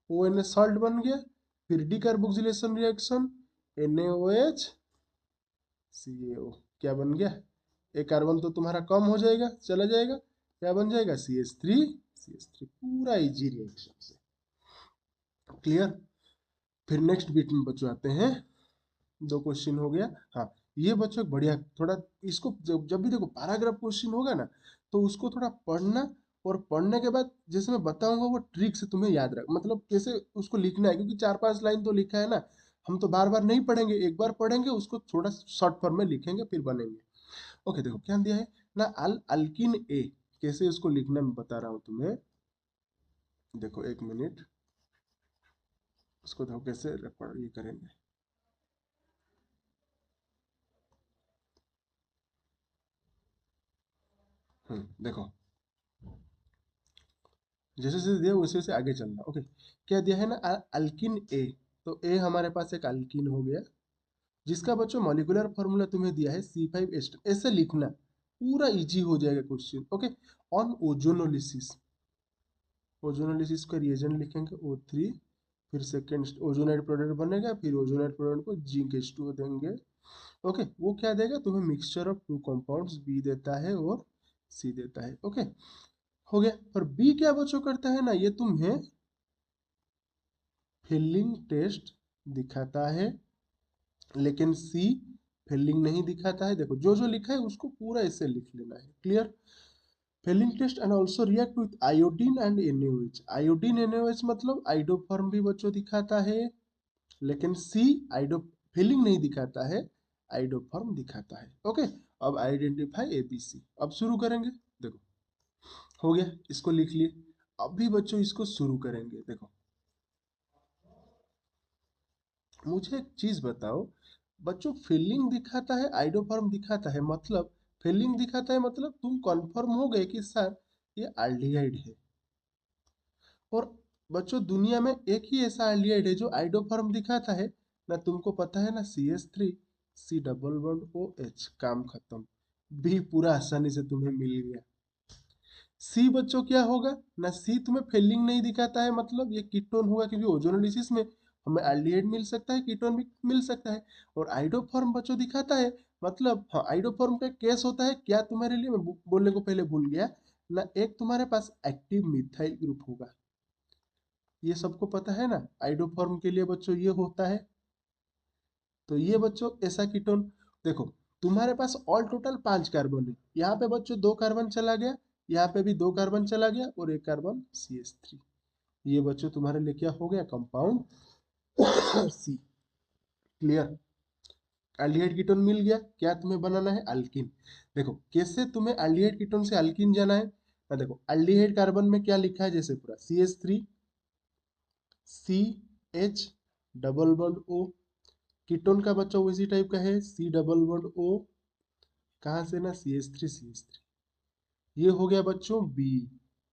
ONS सॉल्ट बन गया। फिर डिकार्बोक्सिलेशन रिएक्शन, NaOH CaO, क्या बन गया, एक कार्बन तो तुम्हारा कम हो जाएगा, चला जाएगा, क्या बन जाएगा, CH3 पूरा इजी रिएक्शन से। क्लियर। फिर नेक्स्ट बीट में बच्चों आते हैं, दो क्वेश्चन हो गया। हाँ, ये बच्चों बढ़िया, थोड़ा इसको जब भी देखो पैराग्राफ क्वेश्चन होगा ना, तो उसको थोड़ा पढ़ना, और पढ़ने के बाद जैसे मैं बताऊंगा वो ट्रिक से तुम्हें याद रख, मतलब कैसे उसको लिखना है, क्योंकि 4-5 लाइन तो लिखा है ना, हम तो बार बार नहीं पढ़ेंगे, एक बार पढ़ेंगे उसको थोड़ा शॉर्ट फॉर्म में लिखेंगे फिर बनेंगे। ओके, देखो क्या दिया है ना, अल्किन ए, कैसे उसको लिखना मैं बता रहा हूँ तुम्हें, देखो एक मिनट, उसको देखो कैसे ये करेंगे। देखो जैसे जैसे दिया वैसे वैसे आगे चलना। ओके, क्या दिया है ना, अल्किन ए, तो ए हमारे पास एक अल्किन हो गया, जिसका बच्चों मॉलिक्यूलर फॉर्मूला तुम्हें दिया है C5H10, ऐसे लिखना, पूरा इजी हो जाएगा question. Okay, on ozonolysis, ozonolysis का रिएजेंट लिखेंगे O3, फिर सेकेंड ओजोनाइड प्रोडक्ट बनेगा, फिर ओजोनाइड प्रोडक्ट को जिंक H2O देंगे। ओके, वो क्या देगा तुम्हें, mixture of two compounds B देता है और सी देता है। ओके, हो गया। और बी क्या बच्चों करता है ना, ये तुम्हें फिलिंग टेस्ट दिखाता है, लेकिन सी फिलिंग नहीं दिखाता है। देखो जो जो लिखा है उसको पूरा ऐसे लिख लेना है। Clear. Fehling test and also react with iodine and NaOH, iodine NaOH मतलब आइडोफॉर्म भी बच्चों दिखाता है, लेकिन सी आइडो फिलिंग नहीं दिखाता है, आइडोफॉर्म दिखाता है। ओके, अब आइडेंटिफाई ABC, अब शुरू करेंगे। देखो हो गया, इसको लिख लिए। अभी बच्चों इसको शुरू करेंगे। देखो मुझे एक चीज बताओ बच्चों, फिलिंग दिखाता है आइडोफॉर्म दिखाता है, मतलब फिलिंग दिखाता है मतलब तुम कंफर्म हो गए कि सर ये एल्डिहाइड है। और बच्चों दुनिया में एक ही ऐसा एल्डिहाइड है जो आइडोफॉर्म दिखाता है, ना तुमको पता है ना, CH3 C double bond OH, काम खत्म। बी पूरा आसानी से तुम्हें मिल गया। सी बच्चों क्या होगा ना, सी तुम्हें फेलिंग नहीं दिखाता है मतलब ये कीटोन होगा, क्योंकि ओजोनोलिसिस में हमें एल्डिहाइड मिल सकता है, कीटोन भी मिल सकता है। और आइडोफॉर्म बच्चों दिखाता है, मतलब हाँ आइडोफॉर्म का केस होता है क्या, तुम्हारे लिए मैं बोलने को पहले भूल गया ना, एक तुम्हारे पास एक्टिव मिथाइल ग्रुप होगा, ये सबको पता है ना, आइडोफॉर्म के लिए बच्चों ये होता है। तो ये बच्चों ऐसा कीटोन, देखो तुम्हारे पास ऑल टोटल 5 कार्बन है, यहाँ पे बच्चों 2 कार्बन चला गया, यहाँ पे भी 2 कार्बन चला गया और 1 कार्बन CH3। ये बच्चों तुम्हारे लिए क्या हो गया, compound C। Clear. Aldehyde ketone मिल गया, क्या तुम्हें बनाना है, अल्कीन। देखो कैसे तुम्हें एल्डिहाइड कीटोन से अल्कीन जाना है ना, देखो एल्डिहाइड कार्बन में क्या लिखा है, जैसे पूरा CH3 CH double bond O। Ketone का बच्चा उसी टाइप का है, C डबल बॉन्ड O, कहाँ से ना CH3 ये हो गया बच्चों B,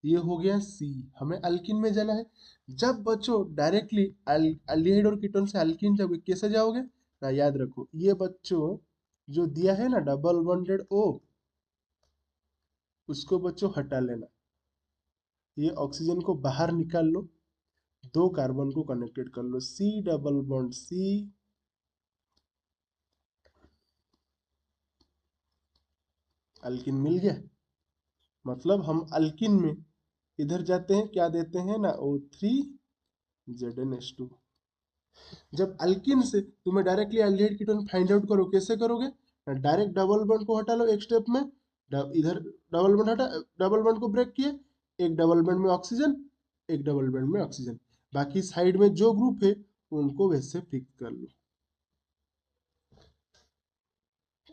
ये हो गया C। हमें अल्कीन में जाना है। जब बच्चों डायरेक्टली एल्डिहाइड और कीटोन से अल्कीन जब कैसे जाओगे ना, याद रखो ये बच्चों जो दिया है ना डबल बॉन्डेड O, उसको बच्चों हटा लेना, ये ऑक्सीजन को बाहर निकाल लो, 2 कार्बन को कनेक्टेड कर लो, C double bond C, alkene मिल गया। मतलब हम अल्कीन में इधर जाते हैं, क्या देते हैं ना O3 ZnH2। जब अल्कीन से तुम्हें directly aldehyde ketone find out करो, कैसे करोगे, डायरेक्ट डबल बॉन्ड को हटा लो एक स्टेप में, इधर डबल बॉन्ड हटा, डबल बॉन्ड को ब्रेक किए, एक डबल बॉन्ड में ऑक्सीजन, एक डबल बॉन्ड में ऑक्सीजन, बाकी साइड में जो ग्रुप है उनको वैसे फिक्स कर लो।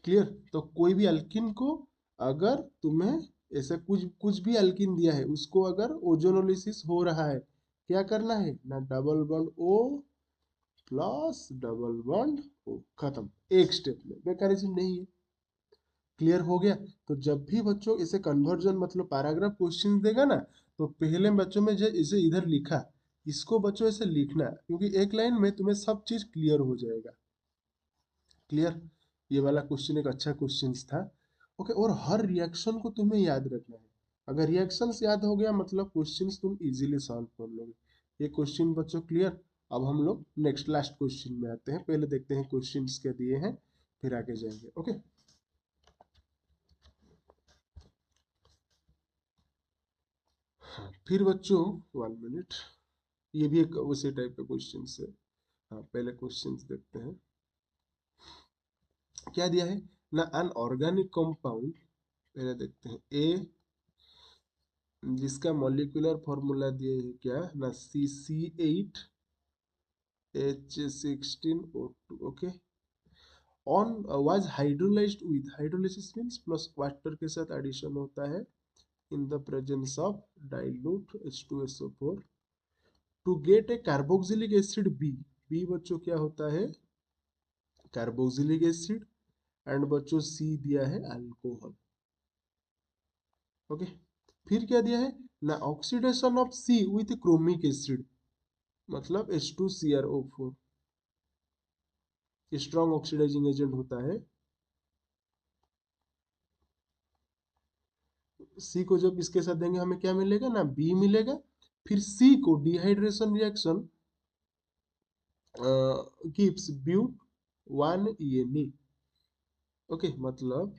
क्लियर। तो कोई भी अल्कीन को अगर तुम्हें ऐसे कुछ कुछ भी अल्कीन दिया है, उसको अगर ओजोनोलिसिस हो रहा है, क्या करना है ना, double bond O plus double bond O, खत्म, एक स्टेप में, मेकैनिज्म नहीं है। क्लियर हो गया। तो जब भी बच्चों इसे कन्वर्जन मतलब पैराग्राफ क्वेश्चन देगा ना, तो पहले बच्चों में जो इसे इधर लिखा, इसको बच्चों ऐसे लिखना, क्योंकि एक लाइन में तुम्हें सब चीज क्लियर हो जाएगा। क्लियर। ये वाला क्वेश्चन एक अच्छा क्वेश्चन था। ओके, और हर रिएक्शन को तुम्हें याद रखना है। अगर रिएक्शंस याद हो गया मतलब क्वेश्चंस तुम इजीली सॉल्व कर लोगे। ये क्वेश्चन बच्चों क्लियर। अब हम लोग नेक्स्ट लास्ट क्वेश्चन में आते हैं, पहले देखते हैं क्वेश्चंस क्या दिए हैं, फिर आगे जाएंगे। ओके, हाँ फिर बच्चों 1 मिनट, ये भी एक उसी टाइप का क्वेश्चन है। हाँ पहले क्वेश्चंस देखते हैं क्या दिया है ना, अन ऑर्गेनिक कंपाउंड, पहले देखते हैं ए, जिसका मॉलिक्यूलर फॉर्मूला दिए है क्या ना, CC8H16O2। Okay, on was hydrolysed with, hydrolysis means plus water के साथ एडिशन होता है in the presence of dilute H2SO4 to get a carboxylic acid B. B बच्चों क्या होता है, कार्बोक्सिलिक एसिड, एंड बच्चों सी दिया है अल्कोहल। ओके, फिर क्या दिया है ना, oxidation of C with chromic acid, मतलब H2CrO4, स्ट्रॉन्ग ऑक्सीडाइजिंग एजेंट होता है। सी को जब इसके साथ देंगे हमें क्या मिलेगा ना, बी मिलेगा। फिर सी को dehydration reaction gives but 1 ENE। Okay, मतलब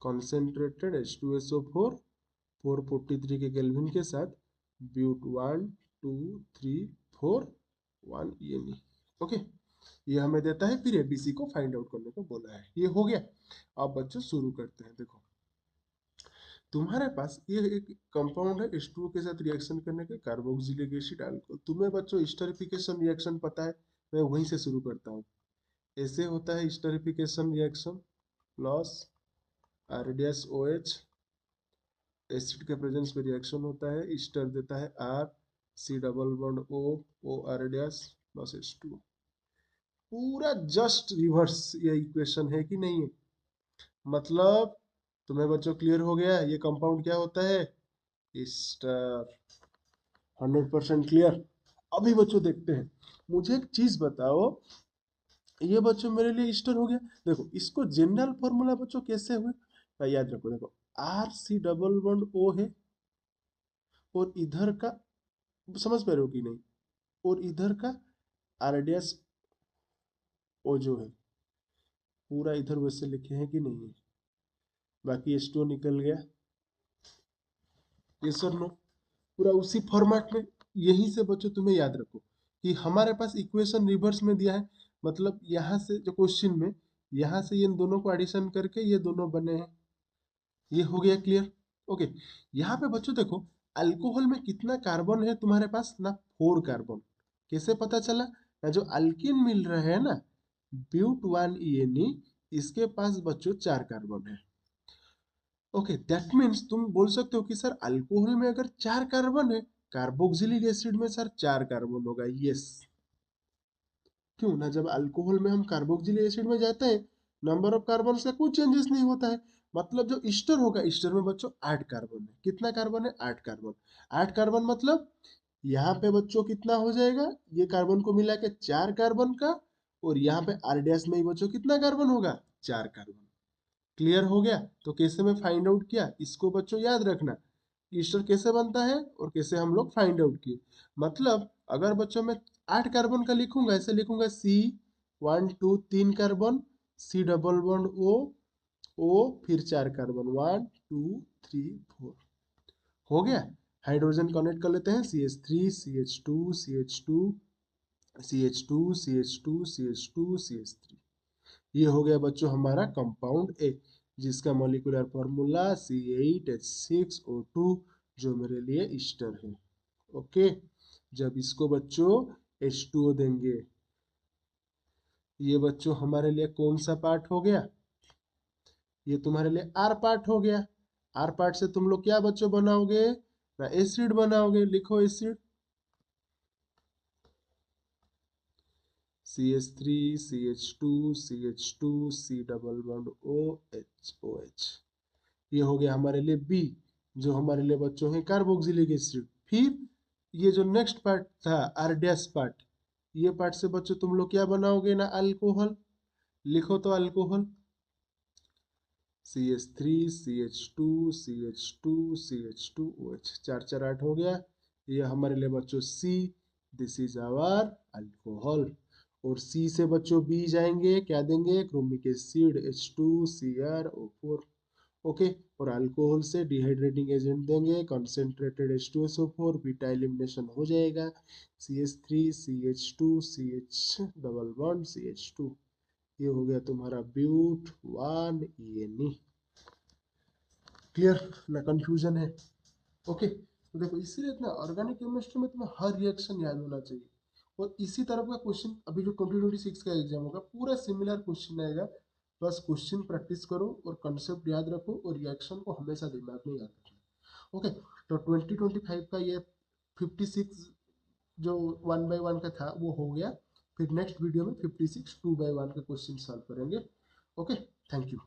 कॉन्सेंट्रेटेड H2SO4 443 के केल्विन के साथ ब्यूट 1 2 3 4 1 ENE। ओके, ये हमें देता है, फिर एबीसी को फाइंड आउट करने को बोला है। ये हो गया। अब बच्चों शुरू करते हैं। देखो तुम्हारे पास ये एक कंपाउंड है H2O के साथ रिएक्शन करने के, कार्बोक्सिलिक एसिड अल्कोहल। तुम्हें बच्चों स्टरिफिकेशन रिएक्शन पता है, मैं वहीं से शुरू करता हूँ। ऐसे होता है esterification reaction, plus RDS OH, acid के प्रेजेंस में रिएक्शन होता है, स्टर देता है R, C double bond O, O RDS plus H2। पूरा जस्ट रिवर्स ये इक्वेशन है कि नहीं है। मतलब तुम्हें बच्चों क्लियर हो गया ये कंपाउंड क्या होता है, स्टर। 100% क्लियर। अभी बच्चों देखते हैं, मुझे एक चीज बताओ, ये बच्चों मेरे लिए स्टर हो गया। देखो इसको जनरल फॉर्मूला बच्चों कैसे हुए ना, याद रखो। देखो RC डबल बॉन्ड O है, और इधर का, समझ पा रहे हो कि नहीं, और इधर का RDS O जो है, पूरा इधर वैसे लिखे हैं कि नहीं है, बाकी H2O निकल गया। ये सर नो, पूरा उसी फॉर्मेट में। यहीं से बच्चों तुम्हें याद रखो कि हमारे पास इक्वेशन रिवर्स में दिया है, मतलब यहाँ से जो क्वेश्चन में यहाँ से इन दोनों को एडिशन करके ये दोनों बने हैं। ये हो गया क्लियर। ओके, यहाँ पे बच्चों देखो अल्कोहल में कितना कार्बन है तुम्हारे पास ना, 4 कार्बन। कैसे पता चला ना, जो अल्किन मिल रहे हैं ना ब्यूट 1 इसके पास बच्चों 4 कार्बन है। ओके, दैट मीन्स तुम बोल सकते हो कि सर अल्कोहल में अगर 4 कार्बन है, कार्बोक्सिलिक एसिड में सर 4 कार्बन होगा। यस, क्यों ना, जब अल्कोहल में हम कार्बोक्सिलिक एसिड में जाते हैं नंबर ऑफ कार्बन से कुछ चेंजेस नहीं होता है। मतलब जो ईस्टर होगा, ईस्टर में बच्चों 8 कार्बन है। कितना कार्बन है? 8 कार्बन। 8 कार्बन मतलब यहाँ पे बच्चों कितना हो जाएगा, ये कार्बन को मिला के 4 कार्बन का, और यहाँ पे आर डैश में ही बच्चों कितना कार्बन होगा? 4 कार्बन। क्लियर हो गया? तो कैसे मैं फाइंड आउट किया, इसको बच्चों याद रखना। ईस्टर कैसे बनता है और कैसे हम लोग फाइंड आउट किए। मतलब अगर बच्चों मैं 8 कार्बन का लिखूंगा, ऐसे लिखूंगा C 1 2 3 carbon, C double bond O फिर 4 कार्बन 1 2 3 4। हो गया। हाइड्रोजन कनेक्ट कर लेते हैं, CH3 CH2 CH2 CH2 CH2 CH2 CH3। ये हो गया बच्चों हमारा कंपाउंड ए, जिसका मॉलिक्यूलर फॉर्मूला C8H6O2, जो मेरे लिए ईस्टर है। ओके, जब इसको बच्चों H2O देंगे, ये बच्चों हमारे लिए कौन सा पार्ट हो गया? ये तुम्हारे लिए आर पार्ट हो गया। आर पार्ट से तुम लोग क्या बच्चों बनाओगे ना, एसिड बनाओगे। लिखो acid, CH3 CH2 CH2 C double bond OH। ये हो गया हमारे लिए बी, जो हमारे लिए बच्चों है कार्बोक्सिलिक एसिड। फिर ये जो नेक्स्ट पार्ट था आर डैश पार्ट, ये पार्ट से बच्चों तुम लोग क्या बनाओगे ना, अल्कोहल। लिखो तो alcohol, CH3 CH2 CH2 CH2OH, 4 4 8 हो गया। ये हमारे लिए बच्चों सी, दिस इज आवर अल्कोहल। और सी से बच्चों बी जाएंगे, क्या देंगे? Chromic acid H2CrO4। ओके, और अल्कोहल से डिहाइड्रेटिंग एजेंट देंगे कंसेंट्रेटेड H2SO4, बीटा एलिमिनेशन हो जाएगा, CH3 CH2 CH double bond CH2। ये हो गया तुम्हारा ब्यूट 1 क्लियर ना, कंफ्यूजन है? ओके, तो देखो इसीलिए इतना ऑर्गेनिक केमिस्ट्री में तुम्हें हर रिएक्शन याद होना चाहिए। और इसी तरह का क्वेश्चन अभी जो 2026 का एग्जाम होगा पूरा सिमिलर क्वेश्चन आएगा। बस क्वेश्चन प्रैक्टिस करो और कंसेप्ट याद रखो और रिएक्शन को हमेशा दिमाग में याद रखना। ओके, तो 2025 का ये 56 जो 1 बाय 1 का था वो हो गया। फिर नेक्स्ट वीडियो में 56 2 बाय 1 का क्वेश्चन सॉल्व करेंगे। Okay, thank you.